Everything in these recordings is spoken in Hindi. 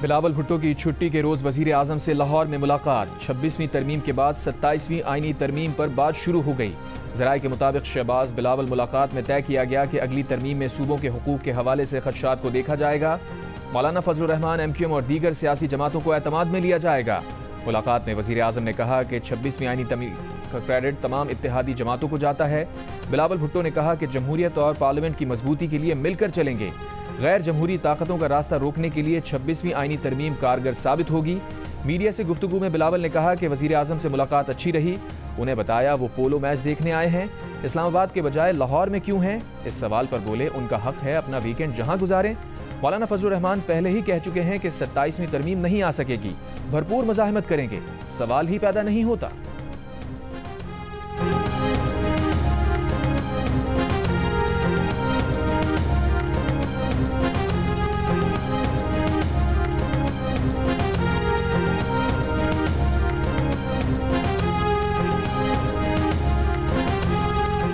बिलावल भुट्टो की छुट्टी के रोज वजीर आजम से लाहौर में मुलाकात। 26वीं तरमीम के बाद 27वीं आईनी तरमीम पर बात शुरू हो गई। ज़राए के मुताबिक शहबाज बिलावल मुलाकात में तय किया गया कि अगली तरमीम में सूबों के हुकूक के हवाले से खदशात को देखा जाएगा। मौलाना फजलुर रहमान MQM और दीगर सियासी जमातों को एतमाद में लिया जाएगा। मुलाकात में वजीर आजम ने कहा कि 26वीं आईनी तरमीम का क्रेडिट तमाम इत्तेहादी जमातों को जाता है। बिलावल भुट्टो ने कहा कि जमहूरियत और पार्लियामेंट की मजबूती के लिए मिलकर चलेंगे। गैर जमहूरी ताकतों का रास्ता रोकने के लिए 26वीं आईनी तरमीम कारगर साबित होगी। मीडिया से गुफ्तगू में बिलावल ने कहा कि वजीर आजम से मुलाकात अच्छी रही। उन्हें बताया वो पोलो मैच देखने आए हैं, इस्लामाबाद के बजाय लाहौर में क्यों हैं। इस सवाल पर बोले उनका हक है अपना वीकेंड जहां गुजारें। मौलाना फजलुर रहमान पहले ही कह चुके हैं कि 27वीं तरमीम नहीं आ सकेगी, भरपूर मज़ाहमत करेंगे, सवाल ही पैदा नहीं होता।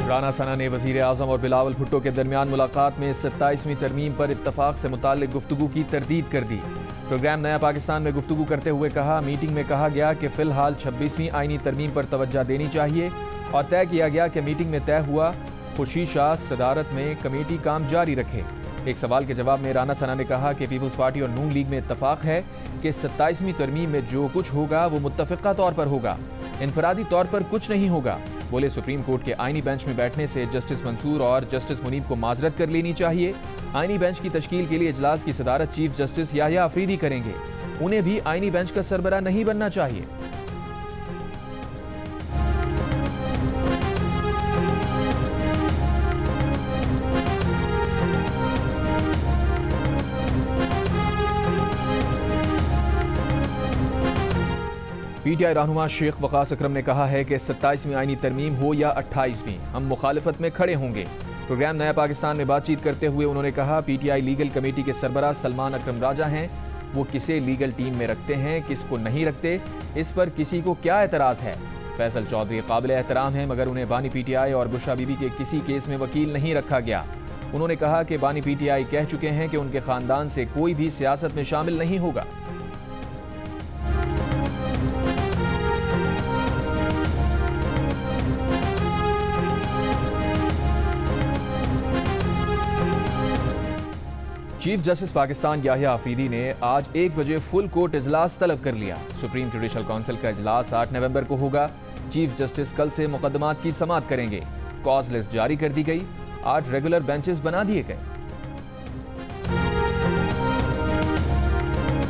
राना सना ने वजीर आजम और बिलावल भुट्टो के दरमियान मुलाकात में 27वीं तरमीम पर इत्तफाक से मुताल्लिक गुफ्तगू की तरदीद कर दी। प्रोग्राम नया पाकिस्तान में गुफ्तगू करते हुए कहा, मीटिंग में कहा गया कि फ़िलहाल 26वीं आईनी तरमीम पर तवज्जो देनी चाहिए और तय किया गया कि मीटिंग में तय हुआ खुर्शीद शाह सदारत में कमेटी काम जारी रखे। एक सवाल के जवाब में राना सना ने कहा कि पीपल्स पार्टी और नून लीग में इत्तफाक है कि 27वीं तरमीम में जो कुछ होगा वो मुत्तफ़िक़ा तौर पर होगा, इनफरादी तौर पर कुछ नहीं होगा। बोले सुप्रीम कोर्ट के आईनी बेंच में बैठने से जस्टिस मंसूर और जस्टिस मुनीब को माजरत कर लेनी चाहिए। आईनी बेंच की तश्कील के लिए इजलास की सदारत चीफ जस्टिस याह्या अफरीदी करेंगे। उन्हें भी आईनी बेंच का सरबराह नहीं बनना चाहिए। PTI रहनुमा शेख वकास अकरम ने कहा है कि 27वीं आईनी तरमीम हो या 28वीं, हम मुखालिफत में खड़े होंगे। प्रोग्राम नया पाकिस्तान में बातचीत करते हुए उन्होंने कहा, PTI लीगल कमेटी के सरबराह सलमान अकरम राजा हैं, वो किसे लीगल टीम में रखते हैं, किसको नहीं रखते, इस पर किसी को क्या एतराज़ है। फैसल चौधरी काबिल एहतराम हैं, मगर उन्हें बानी PTI और बुशरा बीबी के किसी केस में वकील नहीं रखा गया। उन्होंने कहा कि बानी PTI कह चुके हैं कि उनके ख़ानदान से कोई भी सियासत में शामिल नहीं होगा। चीफ जस्टिस पाकिस्तान याह्या अफरीदी ने आज 1 बजे फुल कोर्ट इजलास तलब कर लिया। सुप्रीम जुडिशल काउंसिल का इजलास 8 नवंबर को होगा। चीफ जस्टिस कल से मुकदमात की समाअत करेंगे। कॉज लिस्ट जारी कर दी गई, 8 रेगुलर बेंचेस बना दिए गए।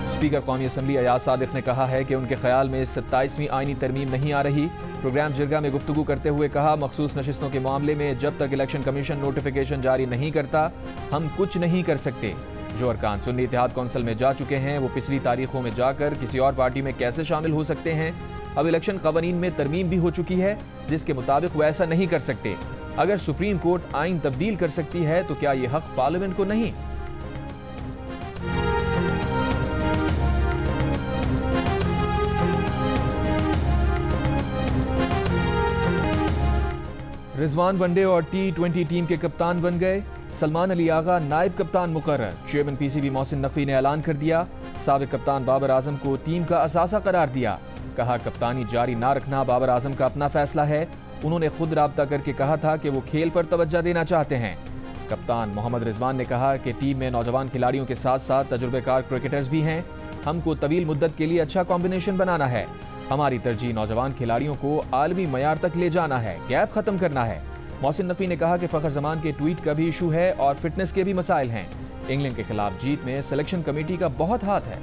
स्पीकर कौमी असम्बली अयाज सादिक ने कहा है कि उनके ख्याल में 27वीं आईनी तरमीम नहीं आ रही। प्रोग्राम जिरगा में गुफ्तगू करते हुए कहा, मखसूस नशिस्तों के मामले में जब तक इलेक्शन कमीशन नोटिफिकेशन जारी नहीं करता हम कुछ नहीं कर सकते। जो अरकान सुन्नी इत्तेहाद कौंसिल में जा चुके हैं वो पिछली तारीखों में जाकर किसी और पार्टी में कैसे शामिल हो सकते हैं। अब इलेक्शन कवानीन में तरमीम भी हो चुकी है जिसके मुताबिक वो ऐसा नहीं कर सकते। अगर सुप्रीम कोर्ट आइन तब्दील कर सकती है तो क्या ये हक पार्लियामेंट को नहीं। रिजवान वनडे और T20 टीम के कप्तान बन गए। सलमान अली आगा नायब कप्तान मुकर्रर। चेयरमैन PCB मोहसिन नकवी ने ऐलान कर दिया। साबिक कप्तान बाबर आजम को टीम का असासा करार दिया। कहा, कप्तानी जारी ना रखना बाबर आजम का अपना फैसला है। उन्होंने खुद राब्ता करके कहा था कि वो खेल पर तवज्जो देना चाहते हैं। कप्तान मोहम्मद रिजवान ने कहा कि टीम में नौजवान खिलाड़ियों के साथ साथ तजुर्बेकार क्रिकेटर्स भी हैं। हमको तवील मुद्दत के लिए अच्छा कॉम्बिनेशन बनाना है। हमारी तरजीह नौजवान खिलाड़ियों को आलमी मयार तक ले जाना है, गैप खत्म करना है। मोहसिन नकवी ने कहा कि फखर जमान के ट्वीट का भी इशू है और फिटनेस के भी मसाइल हैं। इंग्लैंड के खिलाफ जीत में सिलेक्शन कमेटी का बहुत हाथ है।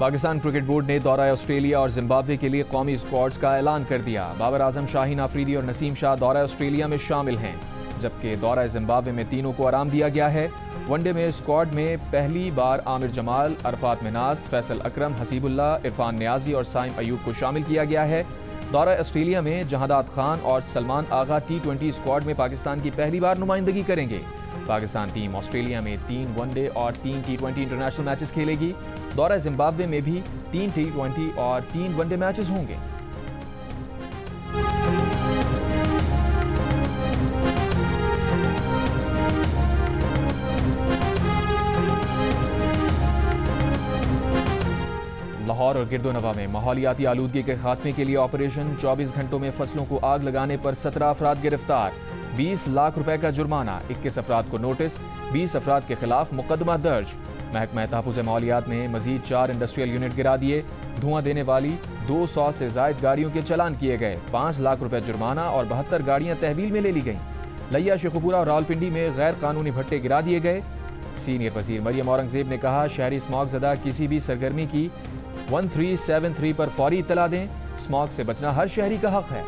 पाकिस्तान क्रिकेट बोर्ड ने दौरा ऑस्ट्रेलिया और जिम्बाब्वे के लिए कौमी स्क्वाड्स का ऐलान कर दिया। बाबर आजम, शाहीन आफरीदी और नसीम शाह दौरा ऑस्ट्रेलिया में शामिल हैं, जबकि दौरा जिम्बाब्वे में तीनों को आराम दिया गया है। वनडे में स्क्वाड में पहली बार आमिर जमाल, अरफात मिनाज, फैसल अकरम, हसीबुल्ला, इरफान नियाजी और साइम अयूब को शामिल किया गया है। दौरा ऑस्ट्रेलिया में जहादात खान और सलमान आगा T20 स्क्वाड में पाकिस्तान की पहली बार नुमाइंदगी करेंगे। पाकिस्तान टीम ऑस्ट्रेलिया में 3 वनडे और 3 T20 इंटरनेशनल मैचेस खेलेगी। दौरा जिम्बाब्वे में भी 3 T20 और 3 वनडे मैचेस होंगे। लाहौर और गिरदोनवा में माहौलियाती आलूदगी के खात्मे के लिए ऑपरेशन। 24 घंटों में फसलों को आग लगाने पर 17 अफराद गिरफ्तार। 20 लाख रुपए का जुर्माना। 21 अफराद को नोटिस। 20 अफराद के खिलाफ मुकदमा दर्ज। महकमा तहफ़्फ़ुज़ माहौलियात ने मजीद 4 इंडस्ट्रियल यूनिट गिरा दिए। धुआं देने वाली 200 से जायद गाड़ियों के चलान किए गए। 5 लाख रुपए जुर्माना और 72 गाड़ियां तहवील में ले ली गईं। लिया, शेखुपुरा और रावलपिंडी में गैर कानूनी भट्टे गिरा दिए गए। सीनियर वजीर मरियम औरंगजेब ने कहा, शहरी स्मॉग ज़दा किसी भी सरगर्मी की 1373 पर फौरी इत्तला दें। स्मॉग से बचना हर शहरी का हक है।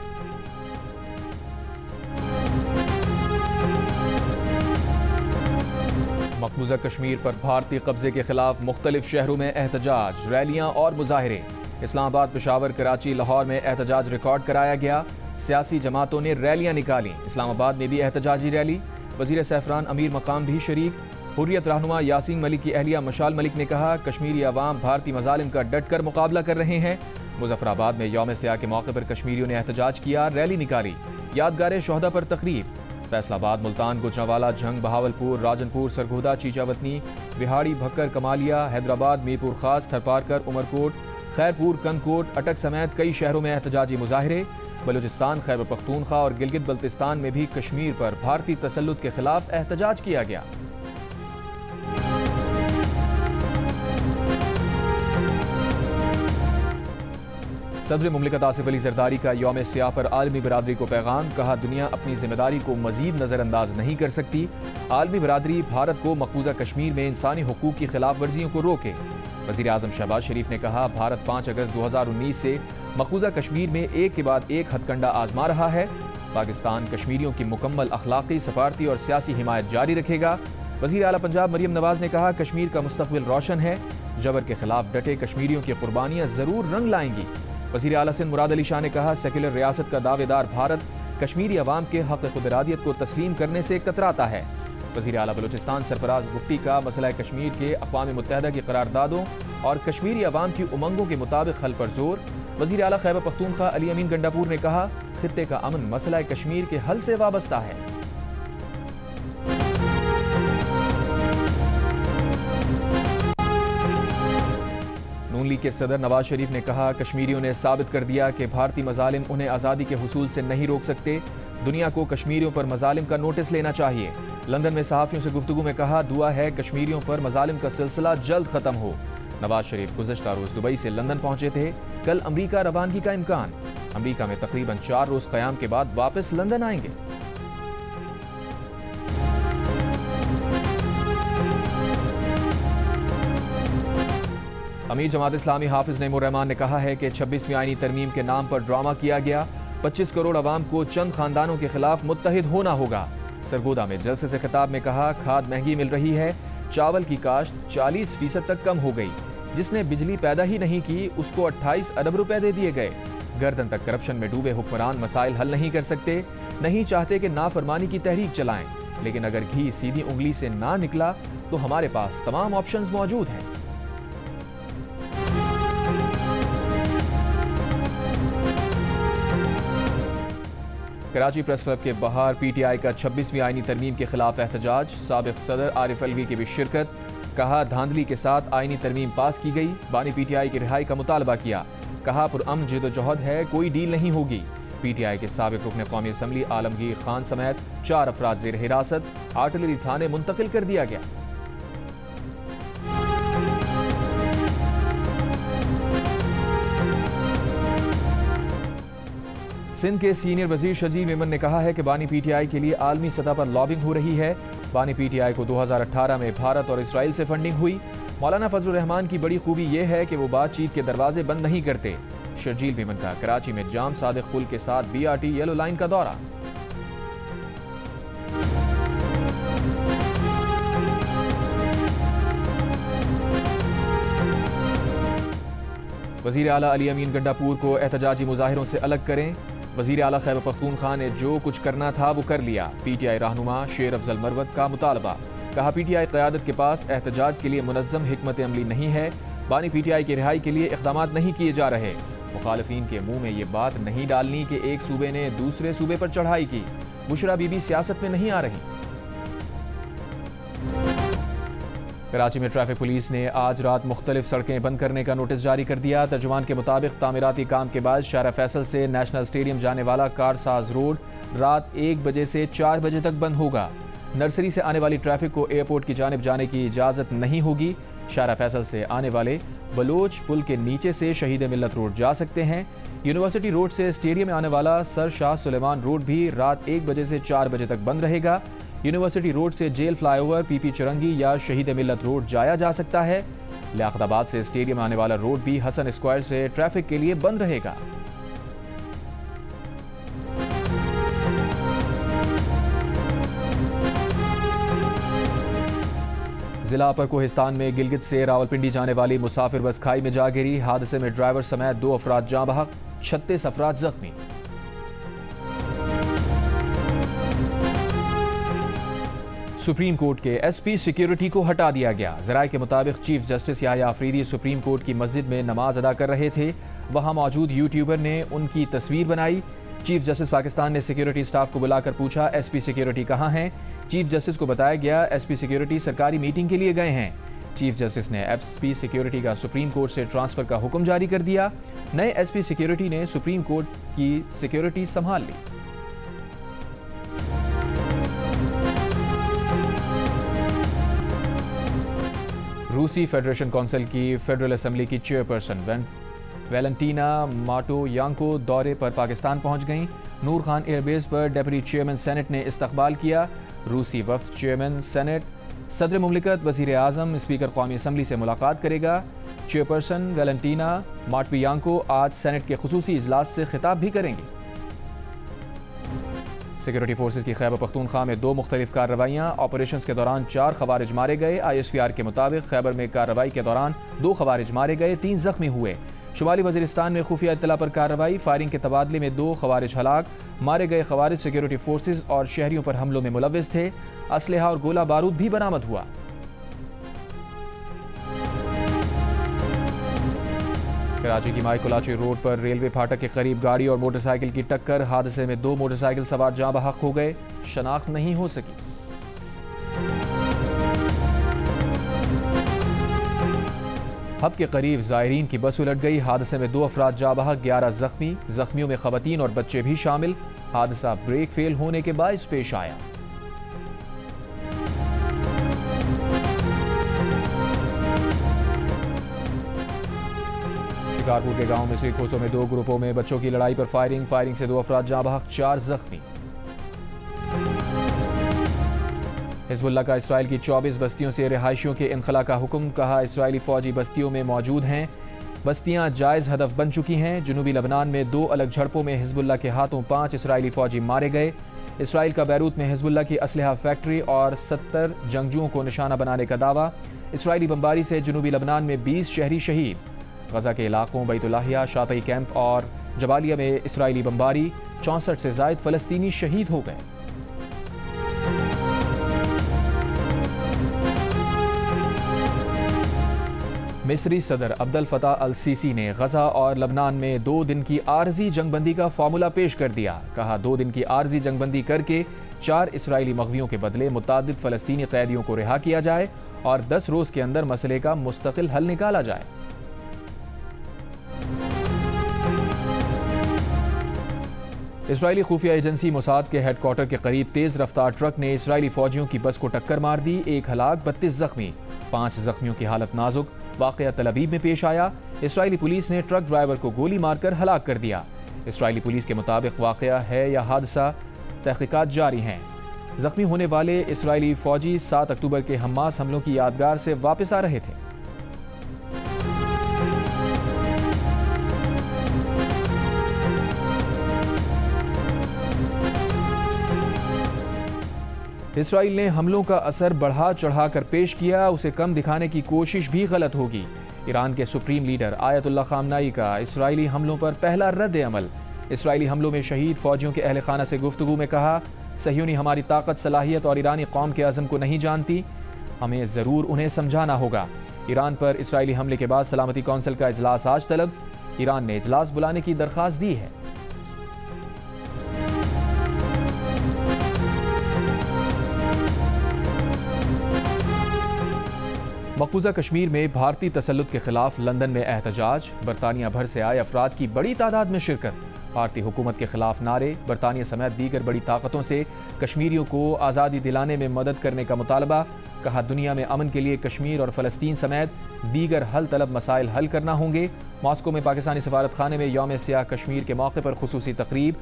मकबूजा कश्मीर पर भारतीय कब्जे के खिलाफ मुख्तलिफ शहरों में एहतजाज, रैलियां और मुजाहरे। इस्लामाबाद, पेशावर, कराची, लाहौर में एहतजाज रिकॉर्ड कराया गया। सियासी जमातों ने रैलियां निकाली। इस्लामाबाद में भी एहतजाजी रैली। वजीर सैफरान अमीर मकाम भी शरीक। हुर्रियत रहनुमा यासीन मलिक की अहलिया मशाल मलिक ने कहा, कश्मीरी अवाम भारतीय मजालिम का डट कर मुकाबला कर रहे हैं। मुजफ्फराबाद में यौम सियाह के मौके पर कश्मीरियों ने एहतजाज किया, रैली निकाली। यादगार शोहदा पर तकरीब। फैसलाबाद, मुल्तान, गुजरांवाला, झंग, बहावलपुर, राजनपुर, सरगोदा, चीचावतनी, बिहाड़ी, भक्कर, कमालिया, हैदराबाद, मीरपुर खास, थरपारकर, उमरकोट, खैरपुर, कंदकोट, अटक समेत कई शहरों में एहतजाजी मुजाहरे। बलूचिस्तान, खैबर पख्तूनख्वा और गिलगित बल्तिस्तान में भी कश्मीर पर भारतीय तसल्लुत के खिलाफ एहतजाज किया गया। सदर मुमलिकत आसिफ अली जरदारी का यौम सियाह पर आलमी बरादरी को पैगाम। कहा, दुनिया अपनी जिम्मेदारी को मजीद नज़रअंदाज नहीं कर सकती। आलमी बरादरी भारत को मकबूजा कश्मीर में इंसानी हुकूक की खिलाफ वर्जियों को रोके। वज़ीर आज़म शहबाज शरीफ ने कहा, भारत 5 अगस्त 2019 से मकबूजा कश्मीर में एक के बाद एक हथकंडा आजमा रहा है। पाकिस्तान कश्मीरियों की मुकम्मल अखलाकी, सफारती और सियासी हिमायत जारी रखेगा। वज़ीर आला पंजाब मरियम नवाज ने कहा, कश्मीर का मुस्तकबिल रोशन है। जबर के खिलाफ डटे कश्मीरियों की कुर्बानियाँ ज़रूर रंग लाएंगी। वज़ीर आला सिंध मुराद अली शाह ने कहा, सेक्युलर रियासत का दावेदार भारत कश्मीरी अवाम के हक़ खुदरादियत को तस्लीम करने से कतराता है। वज़ीर आला बलूचिस्तान सरफराज बुट्टी का मसला कश्मीर के अक़वाम मुत्तहिदा की करारदादों और कश्मीरी अवाम की उमंगों के मुताबिक हल पर जोर। वज़ीर आला खैबर पख्तूनख्वा अली अमीन गंडापुर ने कहा, खित्ते का अमन मसला कश्मीर के हल से वाबस्ता है। नून लीग के सदर नवाज शरीफ ने कहा, कश्मीरियों ने साबित कर दिया कि भारतीय मजालिम उन्हें आज़ादी के हुसूल से नहीं रोक सकते। दुनिया को कश्मीरियों पर मजालिम का नोटिस लेना चाहिए। लंदन में सहाफ़ियों से गुफ्तगू में कहा, दुआ है कश्मीरियों पर मजालिम का सिलसिला जल्द ख़त्म हो। नवाज शरीफ गुज़श्ता रोज़ दुबई से लंदन पहुंचे थे। कल अमरीका रवानगी का इम्कान। अमरीका में तकरीबन 4 रोज़ क़याम के बाद वापस लंदन आएंगे। अमीर जमात इस्लामी हाफिज नईमुर रहमान ने कहा है कि 26वीं आईनी तरमीम के नाम पर ड्रामा किया गया। 25 करोड़ अवाम को चंद खानदानों के खिलाफ मुत्तहिद होना होगा। सरगोदा में जलसे से खिताब में कहा, खाद महंगी मिल रही है। चावल की काश्त 40% तक कम हो गई। जिसने बिजली पैदा ही नहीं की उसको 28 अरब रुपए दे दिए गए। गर्दन तक करप्शन में डूबे हुक्मरान मसाइल हल नहीं कर सकते। नहीं चाहते कि नाफरमानी की तहरीक चलाएं, लेकिन अगर घी सीधी उंगली से ना निकला तो हमारे पास तमाम ऑप्शंस मौजूद हैं। कराची प्रेस क्लब के बाहर पीटीआई का 26वीं आईनी तरमीम के खिलाफ एहतजाज। साबिक सदर आरिफ अलवी की भी शिरकत। कहा, धांधली के साथ आईनी तरमीम पास की गई। बानी पीटीआई की रिहाई का मुतालबा किया। कहा, पुरअमन जदोजहद है, कोई डील नहीं होगी। पीटीआई के साबिक रुकन कौमी असम्बली आलमगीर खान समेत 4 अफराद ज़ेर हिरासत। आर्टिलरी थाने मुंतकिल कर दिया गया। सिंध के सीनियर वजीर शजीब मेमन ने कहा है कि बानी पीटीआई के लिए आलमी सतह पर लॉबिंग हो रही है। बानी पीटीआई को 2018 में भारत और इसराइल से फंडिंग हुई। मौलाना फजलुर रहमान की बड़ी खूबी यह है कि वो बातचीत के दरवाजे बंद नहीं करते। शर्जील मेमन का कराची में जाम सादिक पुल के साथ बीआरटी येलो लाइन का दौरा। वजीर आला अली अमीन गंडापुर को एहतजाजी मुजाहिरों से अलग करें। वज़ीर आला खैबर पख्तूनख्वा ने जो कुछ करना था वो कर लिया। PTI रहनुमा शेर अफजल मरवत का मुतालबा। कहा PTI क़यादत के पास एहतजाज के लिए मुनज़्ज़म हिकमत अमली नहीं है। बानी PTI की रिहाई के लिए इक़दाम नहीं किए जा रहे। मुखालिफिन के मुंह में ये बात नहीं डालनी कि एक सूबे ने दूसरे सूबे पर चढ़ाई की। बुशरा बीबी सियासत में नहीं आ रही। कराची में ट्रैफिक पुलिस ने आज रात मुख्तलिफ सड़कें बंद करने का नोटिस जारी कर दिया। तर्जुमान के मुताबिक तामीराती काम के बाद शारा फैसल से नेशनल स्टेडियम जाने वाला कारसाज रोड रात 1 बजे से 4 बजे तक बंद होगा। नर्सरी से आने वाली ट्रैफिक को एयरपोर्ट की जानिब जाने की इजाज़त नहीं होगी। शारा फैसल से आने वाले बलोच पुल के नीचे से शहीद मिल्लत रोड जा सकते हैं। यूनिवर्सिटी रोड से स्टेडियम में आने वाला सर शाह सुलेमान रोड भी रात 1 बजे से 4 बजे तक बंद रहेगा। यूनिवर्सिटी रोड से जेल फ्लाईओवर, PP चुरंगी या शहीद मिल्लत रोड जाया जा सकता है। लियाकताबाद से स्टेडियम आने वाला रोड भी हसन स्क्वायर से ट्रैफिक के लिए बंद रहेगा। जिला अपर कोहिस्तान में गिलगित से रावलपिंडी जाने वाली मुसाफिर बस खाई में जा गिरी। हादसे में ड्राइवर समेत 2 अफराद जाँ बहक, 36 अफराद जख्मी। सुप्रीम कोर्ट के SP सिक्योरिटी को हटा दिया गया। ज़राए के मुताबिक chief justice Yahya Afridi supreme court की मस्जिद में नमाज अदा कर रहे थे। वहां मौजूद यूट्यूबर ने उनकी तस्वीर बनाई। चीफ जस्टिस पाकिस्तान ने सिक्योरिटी स्टाफ को बुलाकर पूछा, SP सिक्योरिटी कहाँ हैं? चीफ जस्टिस को बताया गया SP सिक्योरिटी सरकारी मीटिंग के लिए गए हैं। चीफ जस्टिस ने SP सिक्योरिटी का सुप्रीम कोर्ट से ट्रांसफर का हुक्म जारी कर दिया। नए SP सिक्योरिटी ने सुप्रीम कोर्ट की सिक्योरिटी संभाल ली। रूसी फेडरेशन काउंसिल की फेडरल असेंबली की चेयरपर्सन वेलेंटीना माटोयांको दौरे पर पाकिस्तान पहुंच गईं। नूर खान एयरबेस पर डेप्यूटी चेयरमैन सेनेट ने इस्तकबाल किया। रूसी वफ्द चेयरमैन सेनेट, सदर मुमलिकत, वज़ीर आज़म, स्पीकर कौमी असम्बली से मुलाकात करेगा। चेयरपर्सन वेलेंटीना माटोयांको आज सेनेट के खुसूसी इजलास से खिताब भी करेंगी। सिक्योरिटी फोर्सेज की खैबर पख्तूनख्वा में 2 मुख्तलिफ कार्रवाइयाँ। ऑपरेशन के दौरान 4 खवारिज मारे गए। ISPR के मुताबिक खैबर में कार्रवाई के दौरान 2 खवारिज मारे गए, 3 जख्मी हुए। शुमाली वज़ीरिस्तान में खुफिया इत्तला पर कार्रवाई। फायरिंग के तबादले में 2 खवारिज हलाक। मारे गए खवारिज सिक्योरिटी फोर्सेज और शहरियों पर हमलों में मुलव्विस थे। असलहा और गोला बारूद भी बरामद हुआ। कराची की माइकोलाची रोड पर रेलवे फाटक के करीब गाड़ी और मोटरसाइकिल की टक्कर। हादसे में 2 मोटरसाइकिल सवार जाँ बहक हो गए, शनाख्त नहीं हो सकी। हब के करीब ज़ायरीन की बस उलट गई। हादसे में 2 अफराद जाँ बहक, 11 जख्मी। जख्मियों में खवातीन और बच्चे भी शामिल। हादसा ब्रेक फेल होने के बायस पेश आया। शिकारपुर के गांव मिस्री खोसों में 2 ग्रुपों में बच्चों की लड़ाई पर फायरिंग से 2 अफराद जाँ बहक, 4 जख्मी। हिजबुल्लाह का इसराइल की 24 बस्तियों से रिहायशियों के इनखला का हुक्म। कहा, इसराइली फौजी बस्तियों में मौजूद हैं। बस्तियां जायज़ हदफ बन चुकी हैं। जनूबी लबनान में 2 अलग झड़पों में हिजबुल्लाह के हाथों 5 इसराइली फौजी मारे गए। इसराइल का बैरूत में हिजबुल्लाह की असलहा फैक्ट्री और 70 जंगजुओं को निशाना बनाने का दावा। इसराइली बमबारी से जनूबी लबनान में 20 शहरी शहीद। गजा के इलाकों बैतुल्लाहिया, शातई कैंप और जबालिया में इसराइली बमबारी, 64 से ज़ायद फ़लस्तीनी शहीद हो गए। मिस्री सदर अब्दुल फताह अल सीसी ने गजा और लबनान में 2 दिन की आर्जी जंगबंदी का फार्मूला पेश कर दिया। कहा, 2 दिन की आर्जी जंगबंदी करके 4 इसराइली मग़वियों के बदले मुतादिद फ़लस्तीनी कैदियों को रिहा किया जाए और 10 रोज़ के अंदर मसले का मुस्तकिल हल निकाला जाए। इसराइली खुफिया एजेंसी मोसाद के हेडक्वार्टर के करीब तेज़ रफ्तार ट्रक ने इसराइली फौजियों की बस को टक्कर मार दी। 1 हलाक, 32 जख्मी। 5 जख्मियों की हालत नाजुक। वाक़या तल अवीव में पेश आया। इसराइली पुलिस ने ट्रक ड्राइवर को गोली मारकर हलाक कर दिया। इसराइली पुलिस के मुताबिक वाक़या है या हादसा, तहक़ीक़ात जारी हैं। जख्मी होने वाले इसराइली फौजी 7 अक्टूबर के हम्मास हमलों की यादगार से वापस आ रहे थे। इसराइल ने हमलों का असर बढ़ा चढ़ा कर पेश किया, उसे कम दिखाने की कोशिश भी गलत होगी। ईरान के सुप्रीम लीडर आयतुल्लाह खामनाई का इसराइली हमलों पर पहला रद्द अमल। इसराइली हमलों में शहीद फौजियों के अहल खाना से गुफ्तगू में कहा, सह्यूनी हमारी ताकत, सलाहियत और ईरानी कौम के अज़म को नहीं जानती, हमें ज़रूर उन्हें समझाना होगा। ईरान पर इसराइली हमले के बाद सलामती कौंसिल का इजलास आज तलब, ईरान ने इजलास बुलाने की दरख्वास्त दी है। मकबूजा कश्मीर में भारतीय तसल्लुत के खिलाफ लंदन में एहतजाज, बरतानिया भर से आए अफराद की बड़ी तादाद में शिरकत। भारतीय हुकूमत के खिलाफ नारे, बरतानिया समेत दीगर बड़ी ताकतों से कश्मीरियों को आज़ादी दिलाने में मदद करने का मुतालबा। कहा, दुनिया में अमन के लिए कश्मीर और फ़लस्तीन समेत दीगर हल तलब मसाइल हल करना होंगे। मॉस्को में पाकिस्तानी सफारत खाने में यौम सियाह कश्मीर के मौके पर खुसूसी तकरीब।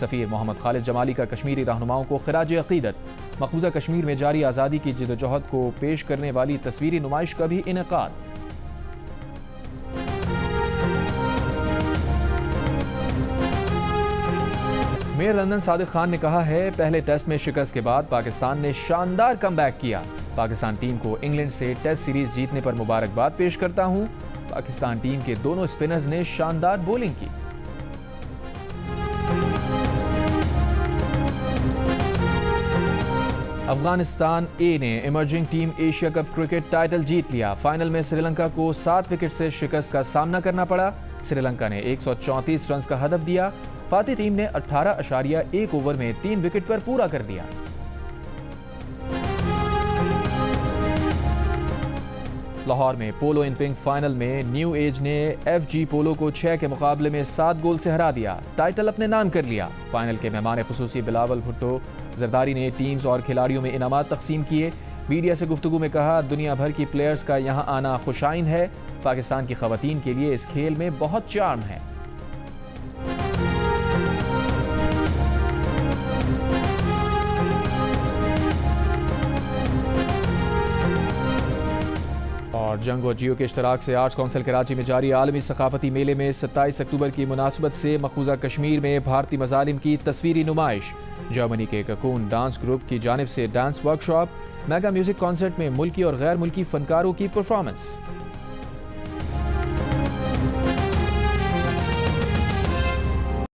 सफ़ीर मोहम्मद खालिद जमाली का कश्मीरी रहनुमाओं को खिराज अक़ीदत। मकबूजा कश्मीर में जारी आज़ादी की जिदोजहद को पेश करने वाली तस्वीरी नुमाइश का भी इनेकाद। मेयर लंदन सादिक खान ने कहा है, पहले टेस्ट में शिकस्त के बाद पाकिस्तान ने शानदार कमबैक किया। पाकिस्तान टीम को इंग्लैंड से टेस्ट सीरीज जीतने पर मुबारकबाद पेश करता हूं। पाकिस्तान टीम के दोनों स्पिनर्स ने शानदार बॉलिंग की। अफगानिस्तान ए ने emerging team Asia cup cricket title जीत लिया। फाइनल में श्रीलंका को 7 विकेट से शिकस्त का सामना करना पड़ा। श्रीलंका ने 134 रन का हदफ दिया। फातिह टीम ने 18.1 ओवर में 3 विकेट पर पूरा कर दिया। लाहौर में पोलो इन पिंक फाइनल में न्यू एज ने FG पोलो को 6 के मुकाबले में 7 गोल से हरा दिया। टाइटल अपने नाम कर लिया। फाइनल के मेहमान खुसूसी बिलावल भुट्टो जरदारी ने टीम्स और खिलाड़ियों में इनामात तकसीम किए। मीडिया से गुफ्तगू में कहा, दुनिया भर की प्लेयर्स का यहाँ आना खुशाइन है। पाकिस्तान की खवातीन के लिए इस खेल में बहुत चार्म है। और जंग और जियो के इश्तराक से आर्ट्स काउंसिल कराची में जारी आलमी सकाफती मेले में 27 अक्टूबर की मुनासबत से मकबूजा कश्मीर में भारतीय मज़ालिम की तस्वीरी नुमाइश। जर्मनी के ककून डांस ग्रुप की जानिब से dance workshop. Mega music concert में मुल्की और गैर मुल्की फनकारों की परफॉर्मेंस।